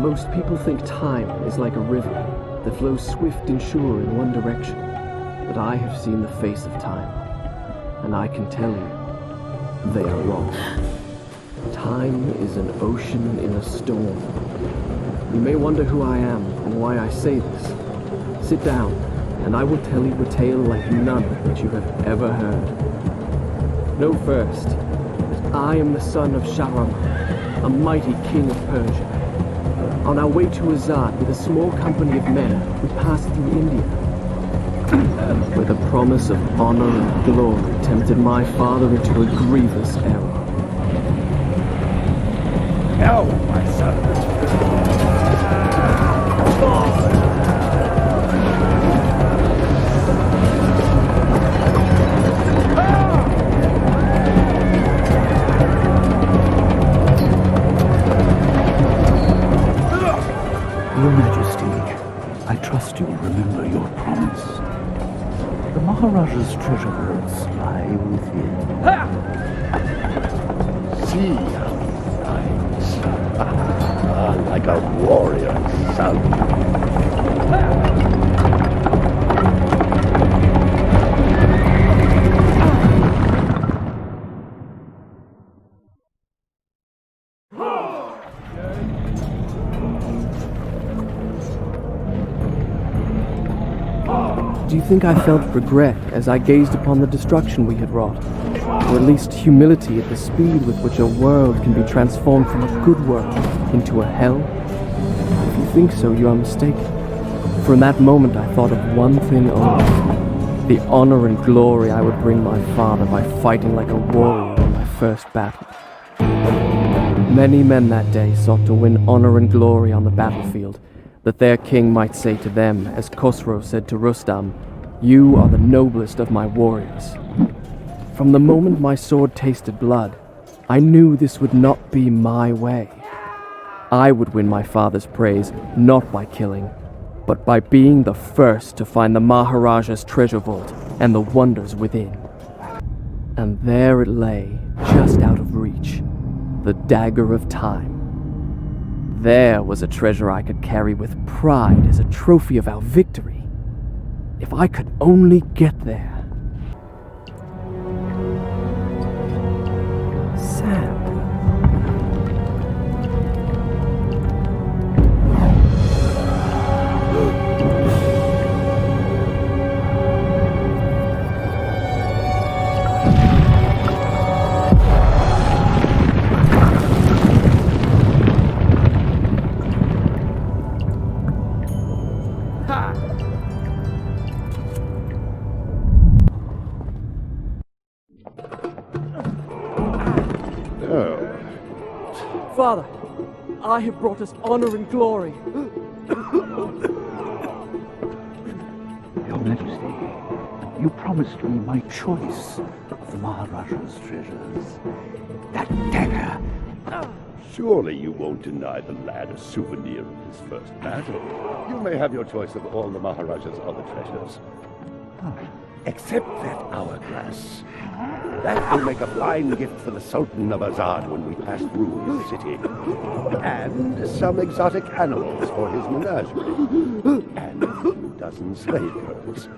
Most people think time is like a river that flows swift and sure in one direction. But I have seen the face of time, and I can tell you, they are wrong. Time is an ocean in a storm. You may wonder who I am and why I say this. Sit down, and I will tell you a tale like none that you have ever heard. Know first that I am the son of Shahraman, a mighty king of Persia. On our way to Azad with a small company of men, we passed through India, where the promise of honor and glory tempted my father into a grievous error. No, my son. Your Majesty, I trust you'll remember your promise. The Maharaja's treasure vaults lie within. See how he rides. Like a warrior's son. Do you think I felt regret as I gazed upon the destruction we had wrought? Or at least humility at the speed with which a world can be transformed from a good world into a hell? If you think so, you are mistaken. For in that moment I thought of one thing only: the honor and glory I would bring my father by fighting like a warrior in my first battle. Many men that day sought to win honor and glory on the battlefield, that their king might say to them, as Khosrow said to Rustam, "You are the noblest of my warriors." From the moment my sword tasted blood, I knew this would not be my way. I would win my father's praise not by killing, but by being the first to find the Maharaja's treasure vault and the wonders within. And there it lay, just out of reach, the dagger of time. There was a treasure I could carry with pride as a trophy of our victory. If I could only get there. Sand. Father, I have brought us honor and glory. Your Majesty, you promised me my choice of the Maharaja's treasures. That dagger. Surely you won't deny the lad a souvenir of his first battle. You may have your choice of all the Maharaja's other treasures. Except that hourglass. That will make a fine gift for the Sultan of Azad when we pass through his city. And some exotic animals for his menagerie. And a few dozen slave girls.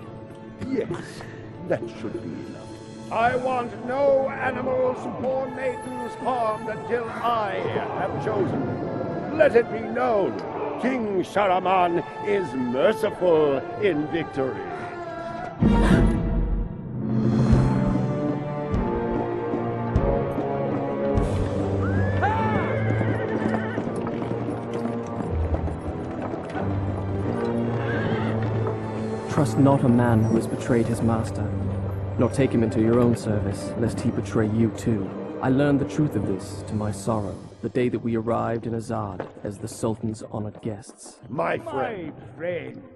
Yes, that should be enough. I want no animals or maidens harmed until I have chosen. Let it be known, King Shahraman is merciful in victory. Trust not a man who has betrayed his master, nor take him into your own service, lest he betray you too. I learned the truth of this to my sorrow, the day that we arrived in Azad as the Sultan's honored guests. My friend,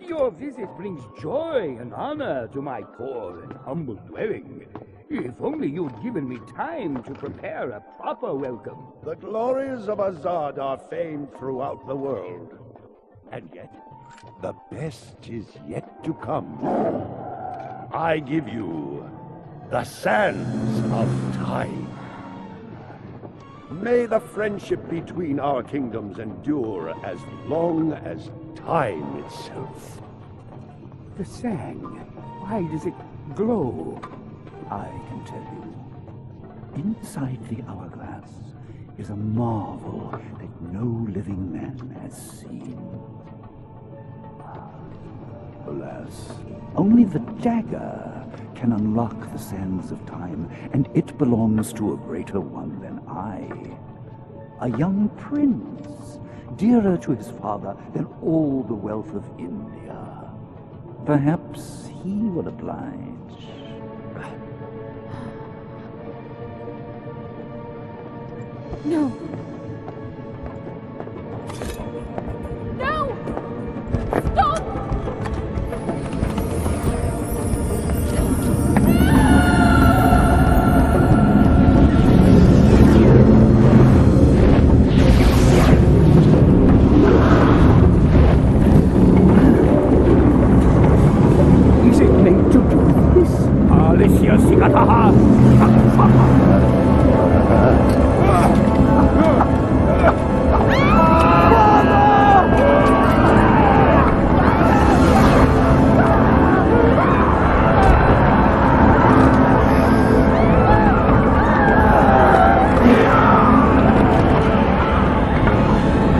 Your visit brings joy and honor to my poor and humble dwelling. If only you'd given me time to prepare a proper welcome. the glories of Azad are famed throughout the world. And yet, the best is yet to come. I give you the Sands of Time. May the friendship between our kingdoms endure as long as time itself. The sand, why does it glow? I can tell you. Inside the hourglass is a marvel that no living man has seen. Alas, only the dagger can unlock the sands of time, and it belongs to a greater one than I. A young prince, dearer to his father than all the wealth of India. Perhaps he will oblige. No. No! Stop! Is it meant to do this? Alicia Sigataha!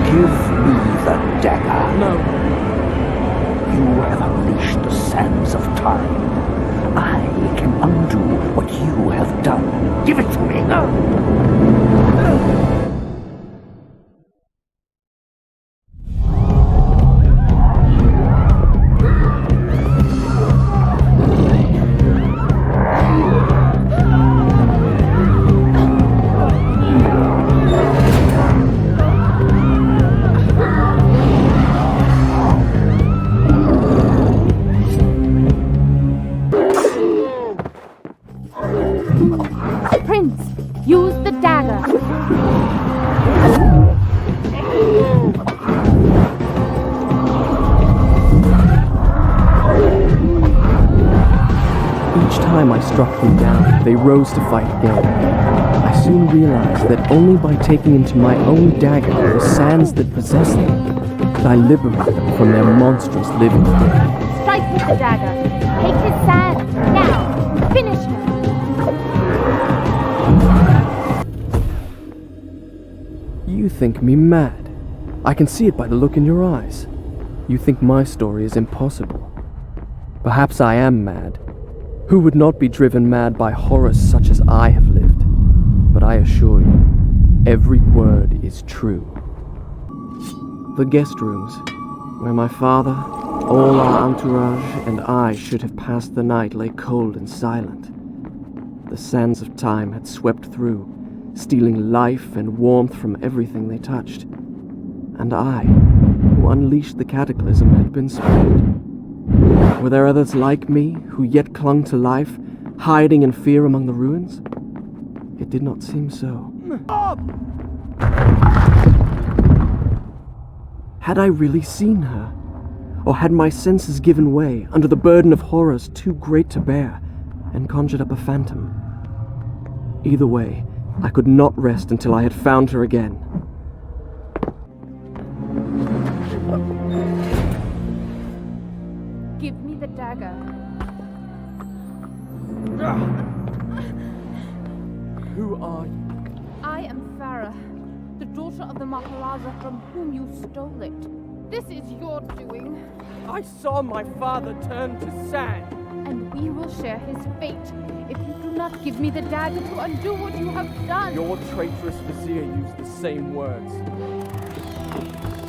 Give me the dagger. No. You have unleashed the sands of time. I can undo what you have done. Give it to me. Prince, use the dagger. Each time I struck them down, they rose to fight again. I soon realized that only by taking into my own dagger the sands that possess them, could I liberate them from their monstrous living. Strike with the dagger. Take his sand. Now, finish him. You think me mad. I can see it by the look in your eyes. You think my story is impossible. Perhaps I am mad. Who would not be driven mad by horrors such as I have lived? But I assure you, every word is true. The guest rooms, where my father, all our entourage, and I should have passed the night, lay cold and silent. The sands of time had swept through, stealing life and warmth from everything they touched. And I, who unleashed the cataclysm, had been spared. Were there others like me, who yet clung to life, hiding in fear among the ruins? It did not seem so. Had I really seen her? Or had my senses given way under the burden of horrors too great to bear, and conjured up a phantom? Either way, I could not rest until I had found her again. Give me the dagger. Who are you? I am Farah, the daughter of the Maharaja from whom you stole it. This is your doing, I saw my father turn to sand. and we will share his fate if you do not give me the dagger to undo what you have done. Your traitorous vizier used the same words.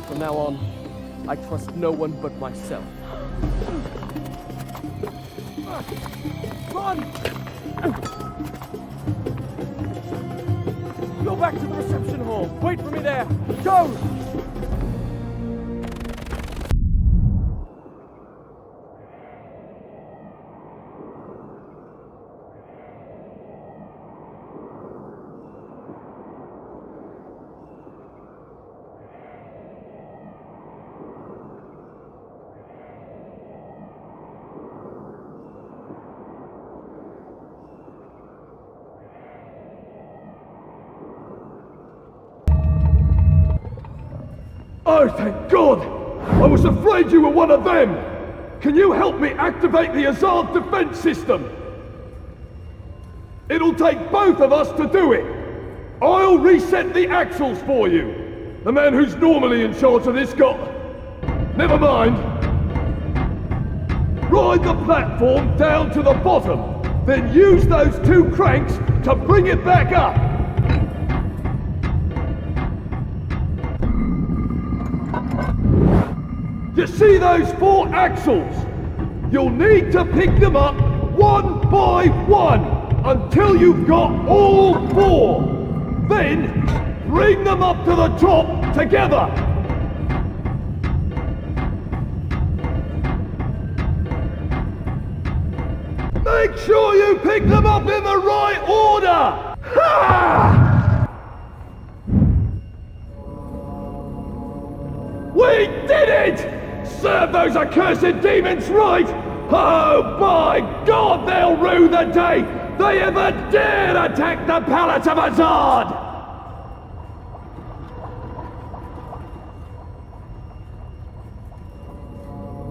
From now on, I trust no one but myself. Run! Go back to the reception hall. Wait for me there. Go! Oh, thank God! I was afraid you were one of them! Can you help me activate the Azad defense system? It'll take both of us to do it! I'll reset the axles for you! The man who's normally in charge of this got... Never mind! Ride the platform down to the bottom, then use those two cranks to bring it back up! You see those 4 axles? You'll need to pick them up one by one until you've got all 4. Then, bring them up to the top together. Make sure you pick them up in the right order! Ha! We did it! Serve those accursed demons right! Oh my God, they'll rue the day they ever dared attack the Palace of Azad!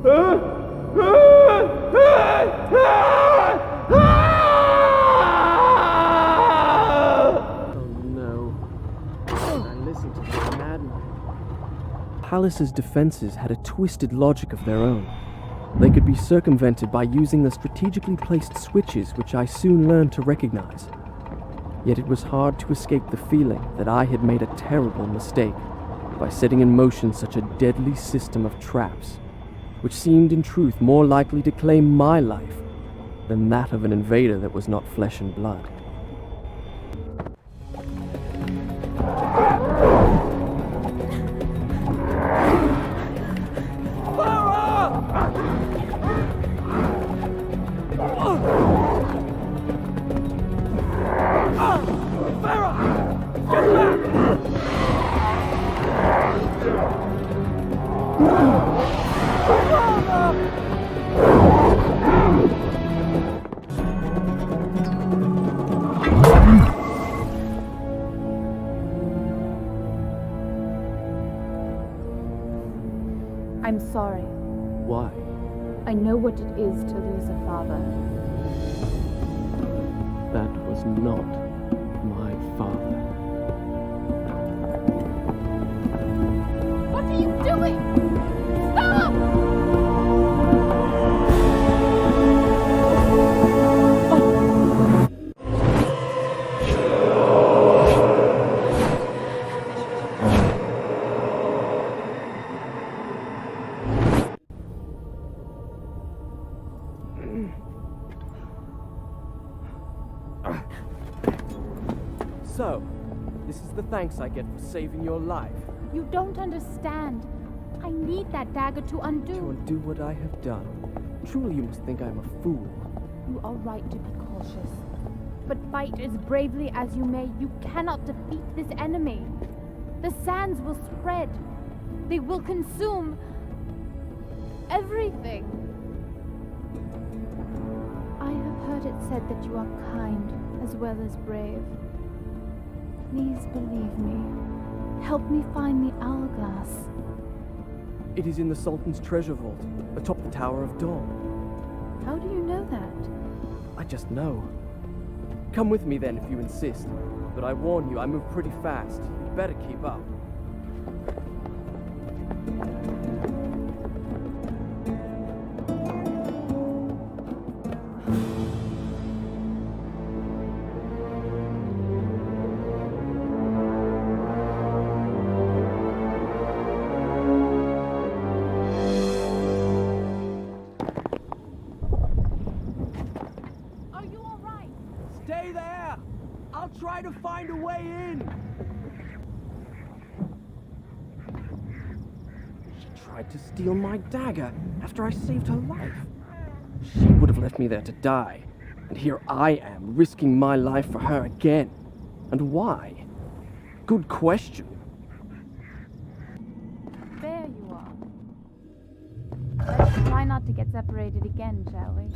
Oh no. I listened to this madman. Palace's defenses had a twisted logic of their own. They could be circumvented by using the strategically placed switches which I soon learned to recognize. Yet it was hard to escape the feeling that I had made a terrible mistake by setting in motion such a deadly system of traps, which seemed in truth more likely to claim my life than that of an invader that was not flesh and blood. I'm sorry. Why? I know what it is to lose a father. That was not my father. What are you doing? Stop! So, this is the thanks I get for saving your life. You don't understand. I need that dagger to undo. To undo what I have done. Truly you must think I'm a fool. You are right to be cautious. But fight as bravely as you may, you cannot defeat this enemy. The sands will spread. They will consume everything. I have heard it said that you are kind as well as brave. Please believe me. Help me find the hourglass. It is in the Sultan's treasure vault, atop the Tower of Dawn. How do you know that? I just know. Come with me then if you insist. But I warn you, I move pretty fast. You'd better keep up. Stay there! I'll try to find a way in! She tried to steal my dagger after I saved her life. She would have left me there to die. And here I am, risking my life for her again. And why? Good question. There you are. Let's try not to get separated again, shall we?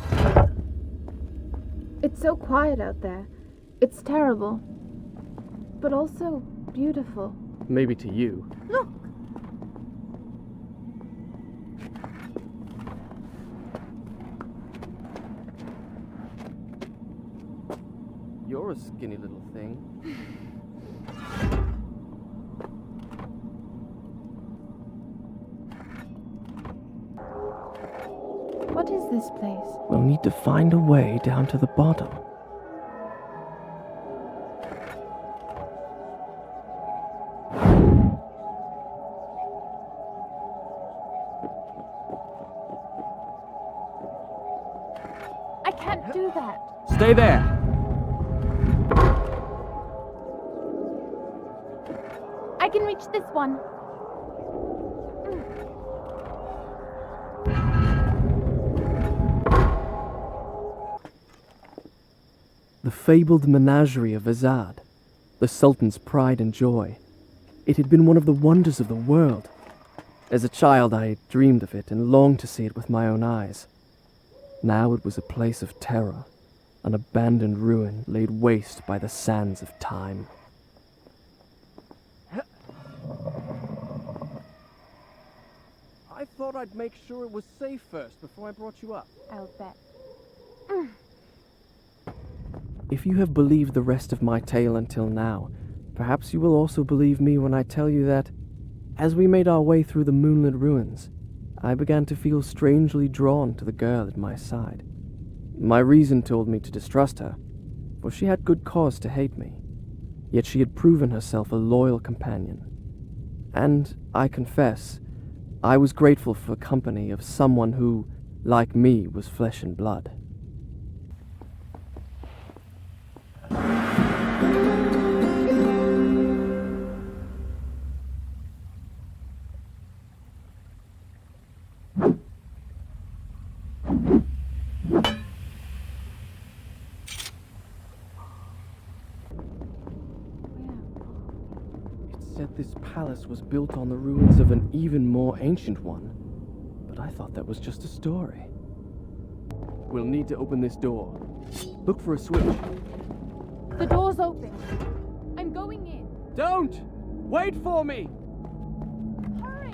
It's so quiet out there. It's terrible. But also beautiful. Maybe to you. Look! You're a skinny little thing. What is this place? We'll need to find a way down to the bottom. I can't do that. Stay there! I can reach this one. The fabled menagerie of Azad, the Sultan's pride and joy. It had been one of the wonders of the world. As a child, I had dreamed of it and longed to see it with my own eyes. Now it was a place of terror, an abandoned ruin laid waste by the sands of time. I thought I'd make sure it was safe first before I brought you up. I'll bet. If you have believed the rest of my tale until now, perhaps you will also believe me when I tell you that, as we made our way through the moonlit ruins, I began to feel strangely drawn to the girl at my side. My reason told me to distrust her, for she had good cause to hate me. Yet she had proven herself a loyal companion. And, I confess, I was grateful for the company of someone who, like me, was flesh and blood. This palace was built on the ruins of an even more ancient one, but I thought that was just a story. We'll need to open this door. Look for a switch. The door's open. I'm going in. Don't! Wait for me! Hurry!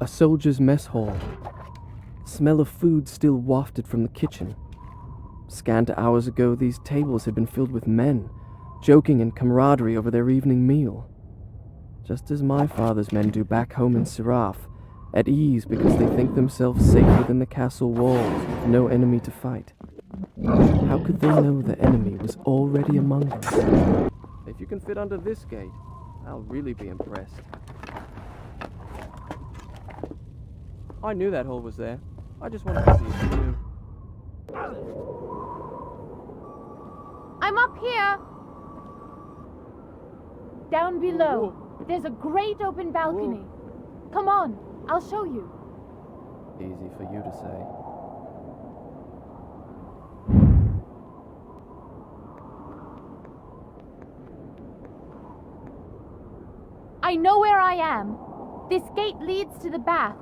A soldier's mess hall. Smell of food still wafted from the kitchen. Scant hours ago, these tables had been filled with men, joking in camaraderie over their evening meal. Just as my father's men do back home in Siraf, at ease because they think themselves safe within the castle walls with no enemy to fight. How could they know the enemy was already among them? If you can fit under this gate, I'll really be impressed. I knew that hole was there. I just wanted to see if you knew. I'm up here! Down below, there's a great open balcony. Come on, I'll show you. Easy for you to say. I know where I am. This gate leads to the baths.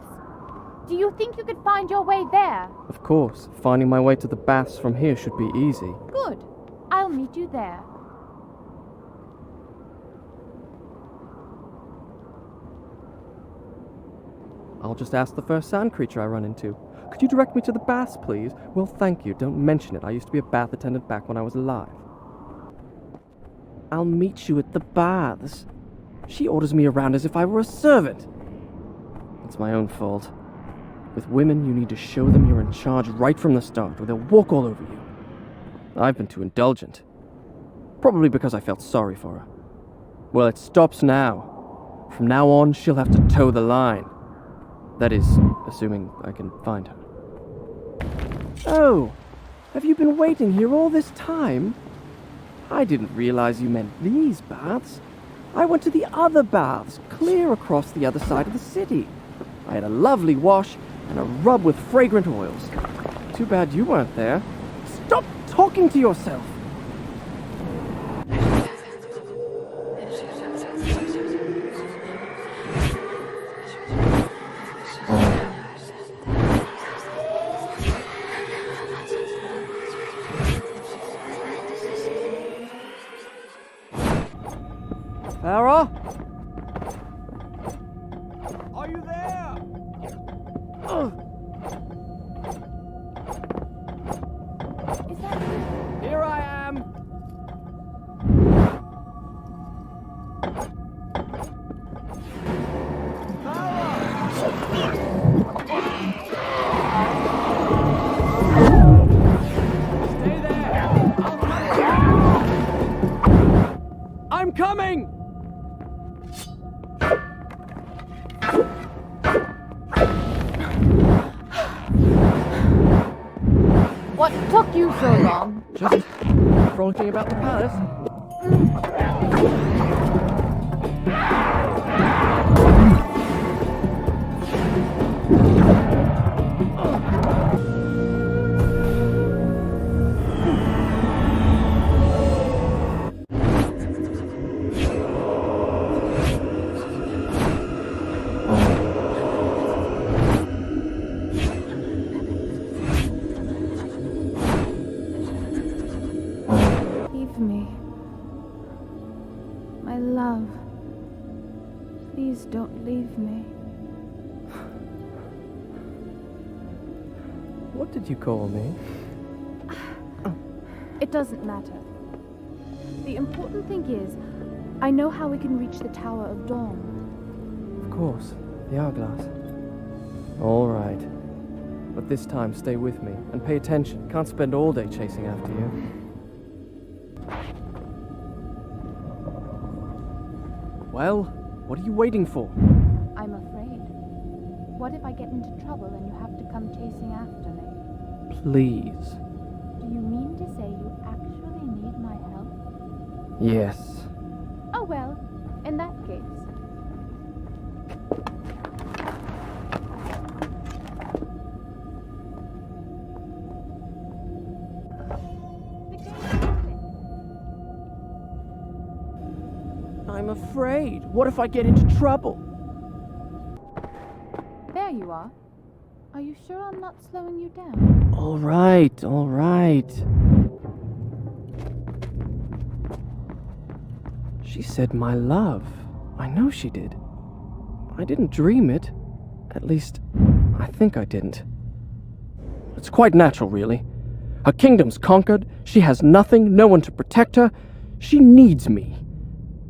Do you think you could find your way there? Of course, finding my way to the baths from here should be easy. Good. I'll meet you there. I'll just ask the first sand creature I run into. Could you direct me to the baths, please? Well, thank you. Don't mention it. I used to be a bath attendant back when I was alive. I'll meet you at the baths. She orders me around as if I were a servant. It's my own fault. With women, you need to show them you're in charge right from the start, or they'll walk all over you. I've been too indulgent. Probably because I felt sorry for her. Well, it stops now. From now on, she'll have to toe the line. That is, assuming I can find her. Oh, have you been waiting here all this time? I didn't realize you meant these baths. I went to the other baths, clear across the other side of the city. I had a lovely wash and a rub with fragrant oils. Too bad you weren't there. Stop talking to yourself! Farah? Are you there? Is that you? Here I am! Stay there! I'm coming! What took you so long? Just frolicking about the palace. Leave me. My love. Please don't leave me. What did you call me? It doesn't matter. The important thing is, I know how we can reach the Tower of Dawn. Of course, the hourglass. All right. But this time, stay with me and pay attention. Can't spend all day chasing after you. Well, what are you waiting for? I'm afraid. What if I get into trouble and you have to come chasing after me? Please. Do you mean to say you actually need my help? Yes. Oh well, in that case. I'm afraid. What if I get into trouble? There you are. Are you sure I'm not slowing you down? All right, all right. She said my love. I know she did. I didn't dream it. At least, I think I didn't. It's quite natural, really. Her kingdom's conquered. She has nothing, no one to protect her. She needs me.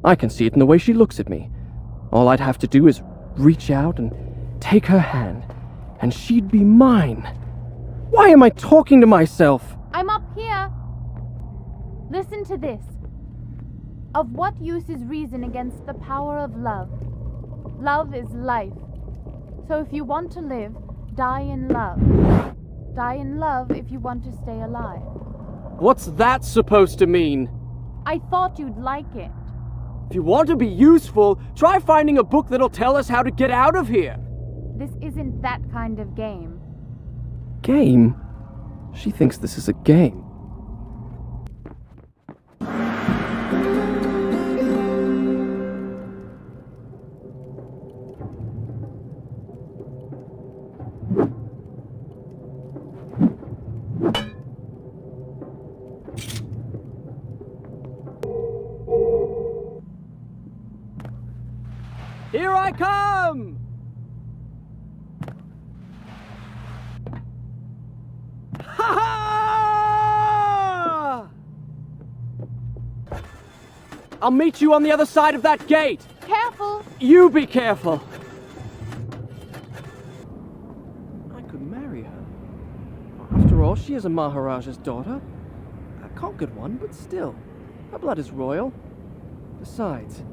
I can see it in the way she looks at me. All I'd have to do is reach out and take her hand, and she'd be mine. Why am I talking to myself? I'm up here. Listen to this. Of what use is reason against the power of love? Love is life. So if you want to live, die in love. Die in love if you want to stay alive. What's that supposed to mean? I thought you'd like it. If you want to be useful, try finding a book that'll tell us how to get out of here. This isn't that kind of game. Game? She thinks this is a game. Here I come! Ha ha! I'll meet you on the other side of that gate. Careful! You be careful. I could marry her. After all, she is a Maharaja's daughter. A conquered one, but still. Her blood is royal. Besides,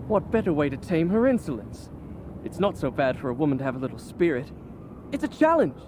what better way to tame her insolence? It's not so bad for a woman to have a little spirit. It's a challenge.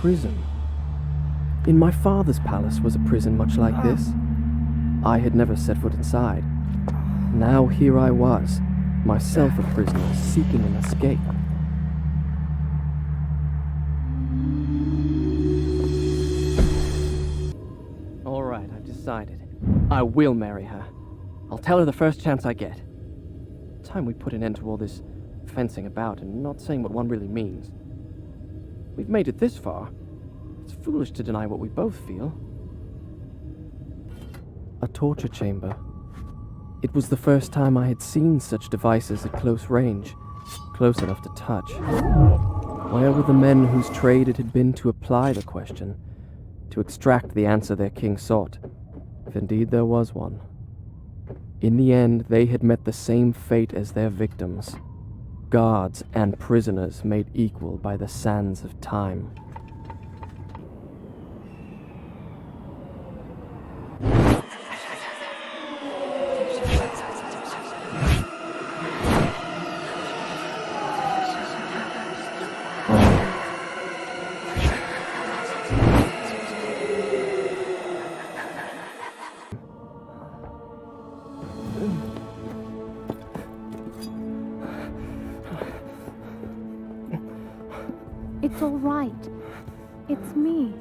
Prison. In my father's palace was a prison much like this. I had never set foot inside. Now here I was, myself a prisoner, seeking an escape. All right, I've decided. I will marry her. I'll tell her the first chance I get. Time we put an end to all this fencing about and not saying what one really means. We've made it this far. It's foolish to deny what we both feel. A torture chamber. It was the first time I had seen such devices at close range, close enough to touch. Where were the men whose trade it had been to apply the question, to extract the answer their king sought, if indeed there was one? In the end, they had met the same fate as their victims. Guards and prisoners made equal by the sands of time. It's all right. It's me.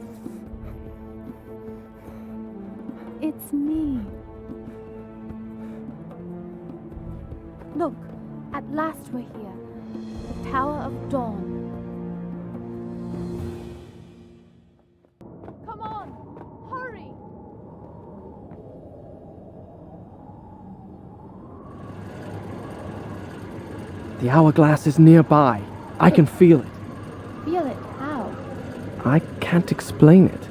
It's me. Look, at last we're here. The Tower of Dawn. Come on, hurry! The hourglass is nearby. I can feel it. Feel it? How? I can't explain it.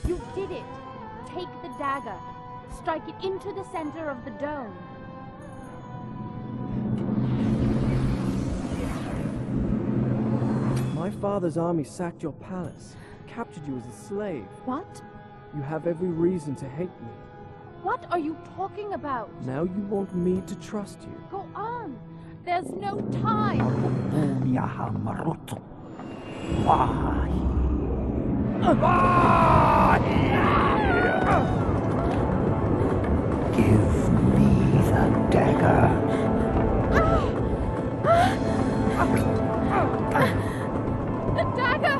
You did it! Take the dagger. Strike it into the center of the dome. My father's army sacked your palace, captured you as a slave. What? You have every reason to hate me. What are you talking about? Now you want me to trust you. Go on! There's no time! Give me the dagger. The dagger!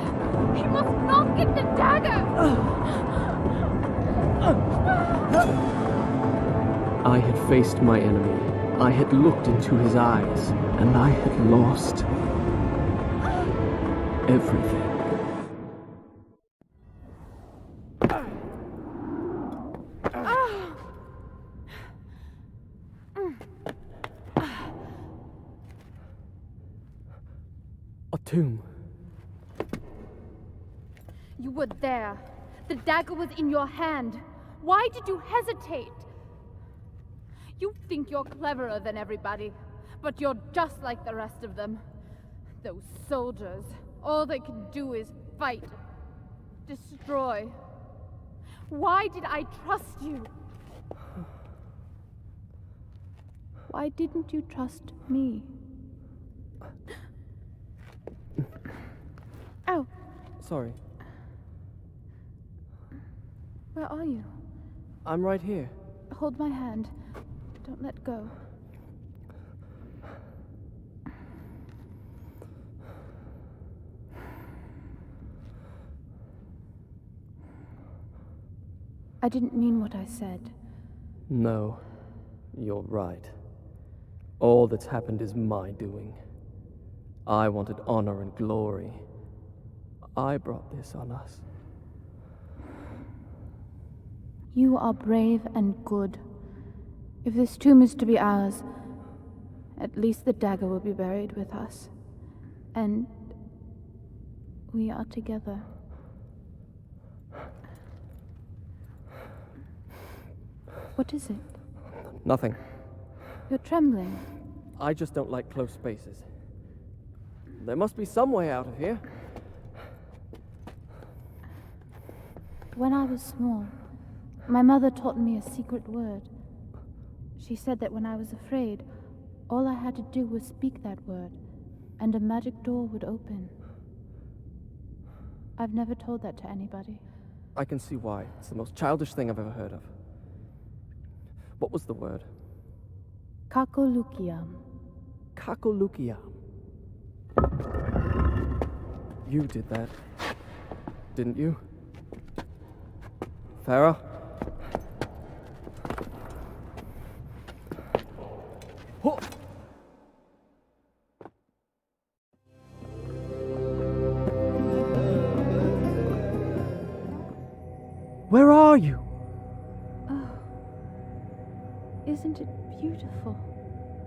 He must not get the dagger! I had faced my enemy. I had looked into his eyes, and I had lost everything. A tomb. You were there. The dagger was in your hand. Why did you hesitate? You think you're cleverer than everybody, but you're just like the rest of them. Those soldiers, all they can do is fight, destroy. Why did I trust you? Why didn't you trust me? Ow! Sorry. Where are you? I'm right here. Hold my hand. Don't let go. I didn't mean what I said. No, you're right. All that's happened is my doing. I wanted honor and glory. I brought this on us. You are brave and good. If this tomb is to be ours, at least the dagger will be buried with us. And We are together. What is it? Nothing. You're trembling. I just don't like close spaces. There must be some way out of here. When I was small, my mother taught me a secret word. She said that when I was afraid, all I had to do was speak that word, and a magic door would open. I've never told that to anybody. I can see why. It's the most childish thing I've ever heard of. What was the word? Kakolukiam. Kakolukia. You did that, didn't you? Farah? Ho! Where are you? Oh, isn't it beautiful?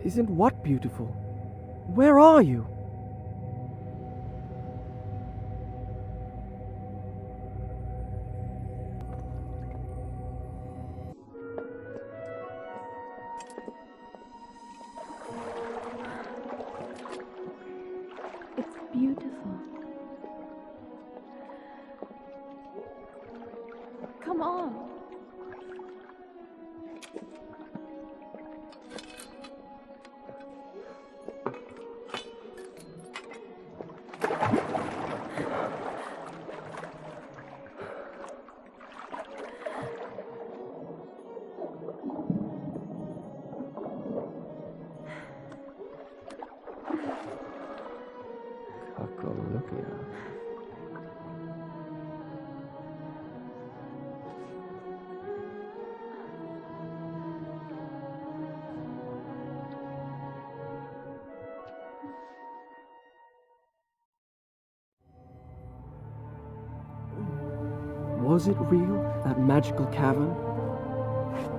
Isn't what beautiful? Where are you? It's beautiful. Come on. Kakolukia. Was it real, that magical cavern?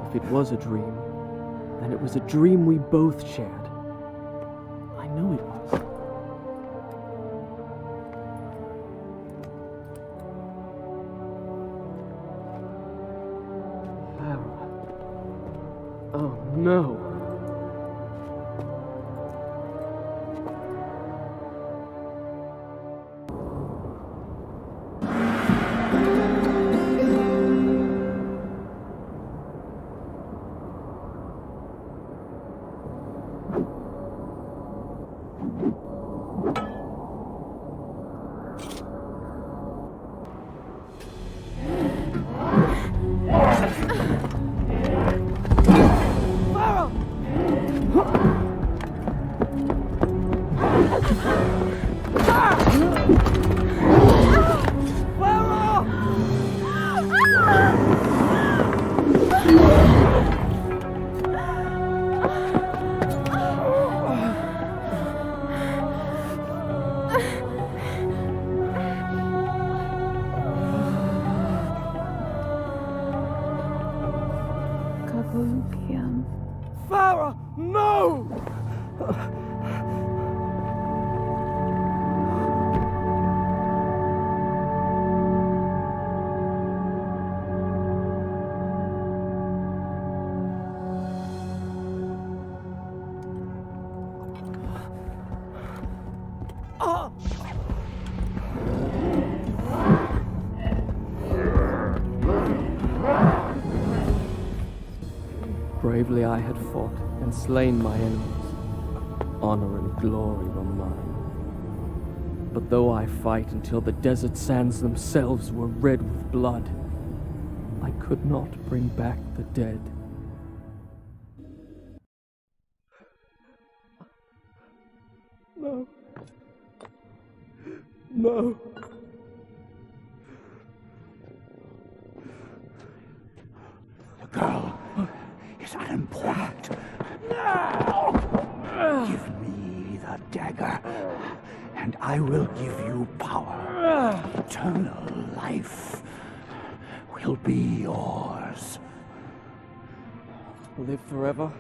If it was a dream, then it was a dream we both shared. I know it was. Farah. Oh no. Kakolukiam. Farah, no! Bravely I had fought and slain my enemies. Honor and glory were mine. But though I fight until the desert sands themselves were red with blood, I could not bring back the dead. No. No. The girl is unimportant. Give me the dagger, and I will give you power. Eternal life will be yours. Live forever,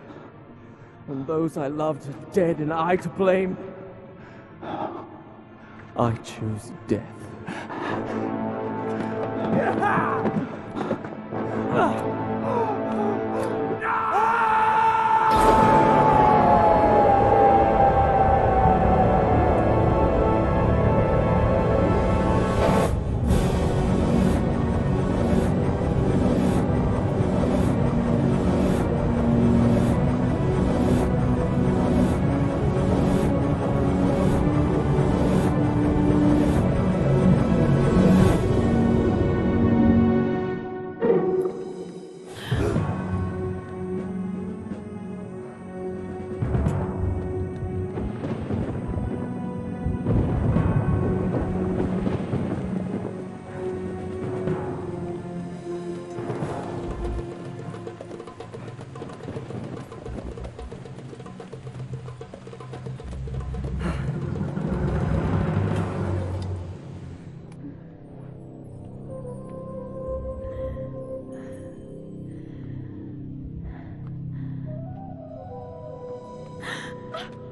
and those I loved are dead and I to blame. I choose death.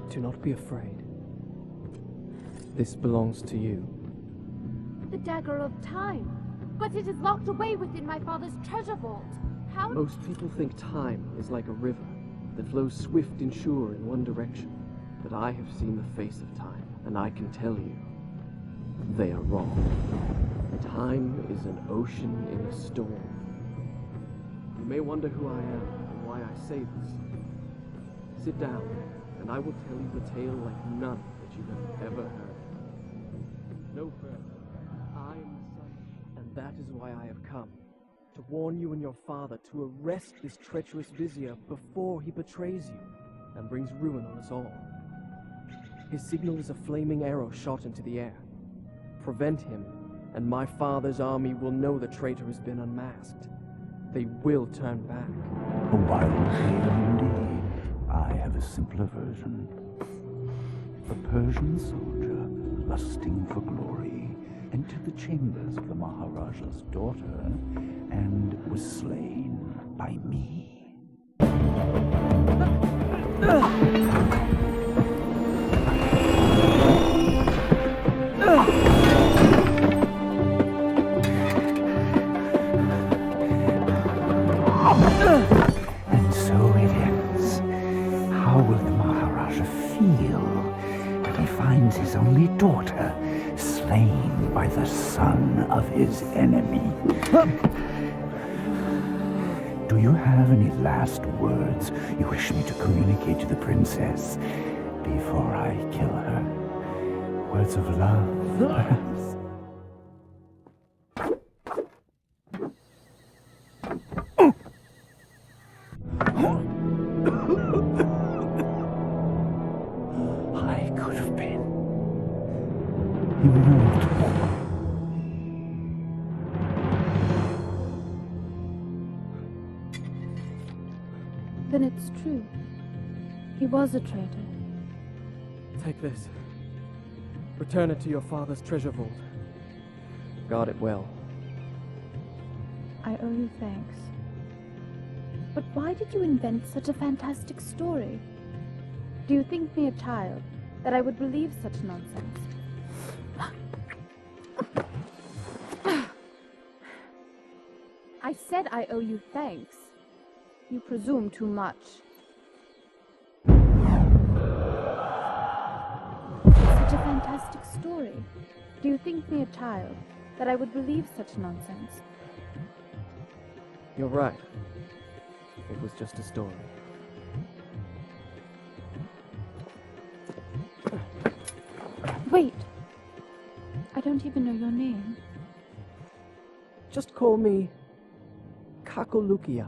Do not be afraid. This belongs to you. The dagger of time. But it is locked away within my father's treasure vault. How? Most people think time is like a river that flows swift and sure in one direction. But I have seen the face of time, and I can tell you, they are wrong. Time is an ocean in a storm. You may wonder who I am and why I say this. Sit down, and I will tell you a tale like none that you have ever heard. No further. I am the sun, and that is why I have come. To warn you and your father to arrest this treacherous vizier before he betrays you and brings ruin on us all. His signal is a flaming arrow shot into the air. Prevent him, and my father's army will know the traitor has been unmasked. They will turn back. A wild tale indeed. I have a simpler version. A Persian soldier, lusting for glory, entered the chambers of the Maharaja's daughter and was slain by me. And so it ends. How will the Maharaja feel when he finds his only daughter slain by the son of his enemy? Do you have any last words you wish me to communicate to the princess before I kill her? Words of love, perhaps? I could have been immortal. Then it's true. He was a traitor. Take this. Return it to your father's treasure vault. Guard it well. I owe you thanks. But why did you invent such a fantastic story? Do you think me a child, that I would believe such nonsense? I said I owe you thanks. You presume too much. Such a fantastic story. Do you think me a child, that I would believe such nonsense? You're right. It was just a story. Wait! I don't even know your name. Just call me Kakolukia.